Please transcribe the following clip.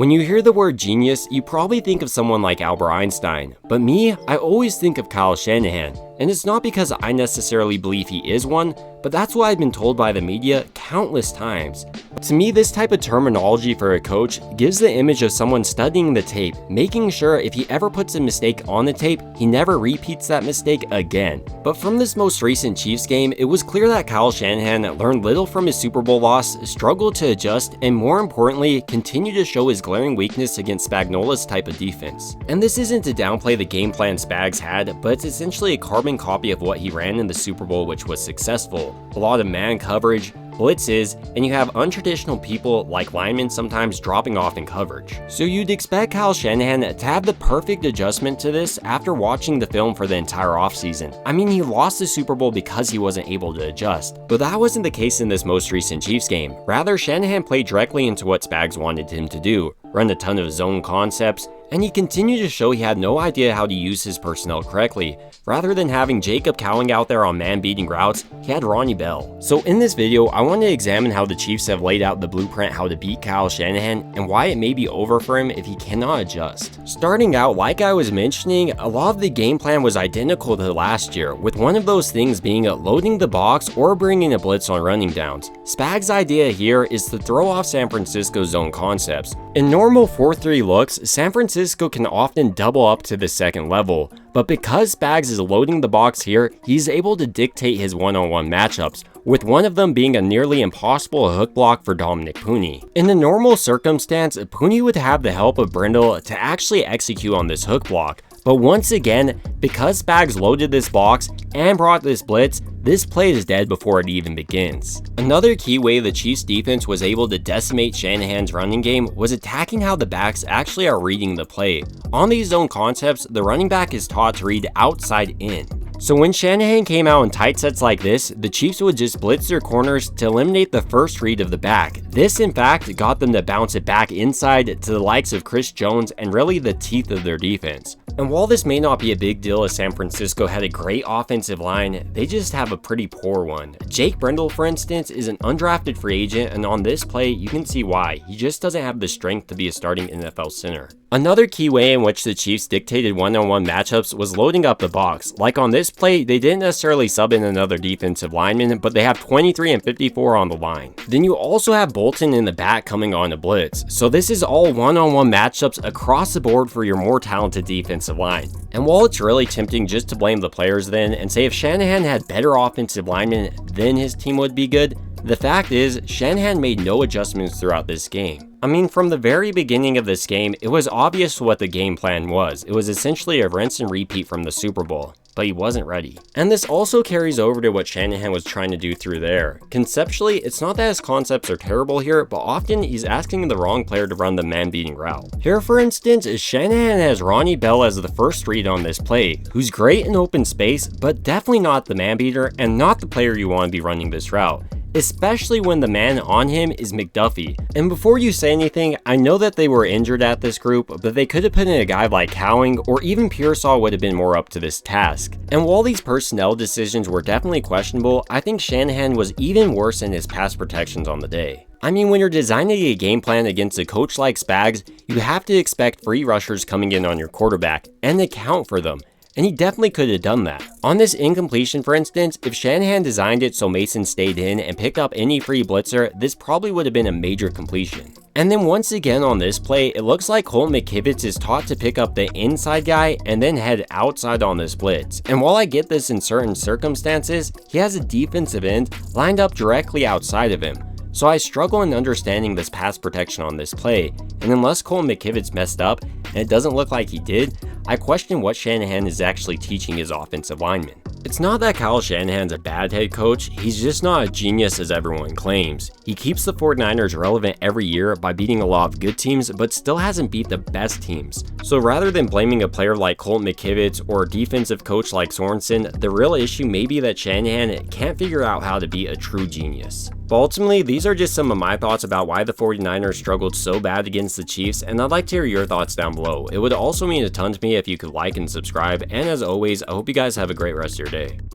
When you hear the word genius, you probably think of someone like Albert Einstein, but me, I always think of Kyle Shanahan, and it's not because I necessarily believe he is one, but that's what I've been told by the media countless times. To me, this type of terminology for a coach gives the image of someone studying the tape, making sure if he ever puts a mistake on the tape, he never repeats that mistake again. But from this most recent Chiefs game, it was clear that Kyle Shanahan learned little from his Super Bowl loss, struggled to adjust, and more importantly, continued to show his glaring weakness against Spagnuolo's type of defense. And this isn't to downplay the game plan Spags had, but it's essentially a carbon copy of what he ran in the Super Bowl, which was successful. A lot of man coverage, blitzes, and you have untraditional people like linemen sometimes dropping off in coverage. So you'd expect Kyle Shanahan to have the perfect adjustment to this after watching the film for the entire offseason. I mean, he lost the Super Bowl because he wasn't able to adjust, but that wasn't the case in this most recent Chiefs game. Rather, Shanahan played directly into what Spags wanted him to do, run a ton of zone concepts, and he continued to show he had no idea how to use his personnel correctly. Rather than having Jacob Cowing out there on man-beating routes, he had Ronnie Bell. So in this video, I want to examine how the Chiefs have laid out the blueprint how to beat Kyle Shanahan and why it may be over for him if he cannot adjust. Starting out, like I was mentioning, a lot of the game plan was identical to last year, with one of those things being loading the box or bringing a blitz on running downs. Spags' idea here is to throw off San Francisco's zone concepts. In normal 4-3 looks, San Francisco can often double up to the second level, but because Spags is loading the box here, he's able to dictate his one-on-one matchups, with one of them being a nearly impossible hook block for Dominic Puni. In the normal circumstance, Puni would have the help of Brindle to actually execute on this hook block. But once again, because Spags loaded this box and brought this blitz, this play is dead before it even begins. Another key way the Chiefs defense was able to decimate Shanahan's running game was attacking how the backs actually are reading the play. On these zone concepts, the running back is taught to read outside in. So when Shanahan came out in tight sets like this, the Chiefs would just blitz their corners to eliminate the first read of the back. This in fact got them to bounce it back inside to the likes of Chris Jones and really the teeth of their defense. And while this may not be a big deal as San Francisco had a great offensive line, they just have a pretty poor one. Jake Brindle, for instance, is an undrafted free agent, and on this play, you can see why. He just doesn't have the strength to be a starting NFL center. Another key way in which the Chiefs dictated one-on-one matchups was loading up the box. Like on this play, they didn't necessarily sub in another defensive lineman, but they have 23 and 54 on the line. Then you also have Bolton in the back coming on a blitz. So this is all one-on-one matchups across the board for your more talented defensive line. And while it's really tempting just to blame the players then and say if Shanahan had better offensive linemen, then his team would be good, the fact is, Shanahan made no adjustments throughout this game. I mean, from the very beginning of this game, it was obvious what the game plan was. It was essentially a rinse and repeat from the Super Bowl, but he wasn't ready. And this also carries over to what Shanahan was trying to do through there. Conceptually, it's not that his concepts are terrible here, but often he's asking the wrong player to run the man-beating route. Here, for instance, Shanahan has Ronnie Bell as the first read on this play, who's great in open space, but definitely not the man-beater and not the player you want to be running this route, especially when the man on him is McDuffie. And before you say anything, I know that they were injured at this group, but they could have put in a guy like Cowing, or even Pearsall would have been more up to this task. And while these personnel decisions were definitely questionable, I think Shanahan was even worse in his pass protections on the day. I mean, when you're designing a game plan against a coach like Spags, you have to expect free rushers coming in on your quarterback and account for them. And he definitely could have done that. On this incompletion, for instance, if Shanahan designed it so Mason stayed in and picked up any free blitzer, this probably would have been a major completion. And then once again on this play, it looks like Colton McKivitz is taught to pick up the inside guy and then head outside on this blitz. And while I get this in certain circumstances, he has a defensive end lined up directly outside of him. So I struggle in understanding this pass protection on this play, and unless Colton McKivitz messed up, and it doesn't look like he did, I question what Shanahan is actually teaching his offensive linemen. It's not that Kyle Shanahan's a bad head coach, he's just not a genius as everyone claims. He keeps the 49ers relevant every year by beating a lot of good teams, but still hasn't beat the best teams. So rather than blaming a player like Colton McKivitz or a defensive coach like Sorensen, the real issue may be that Shanahan can't figure out how to be a true genius. But ultimately, these are just some of my thoughts about why the 49ers struggled so bad against the Chiefs, and I'd like to hear your thoughts down below. It would also mean a ton to me if you could like and subscribe, and as always, I hope you guys have a great rest of your day.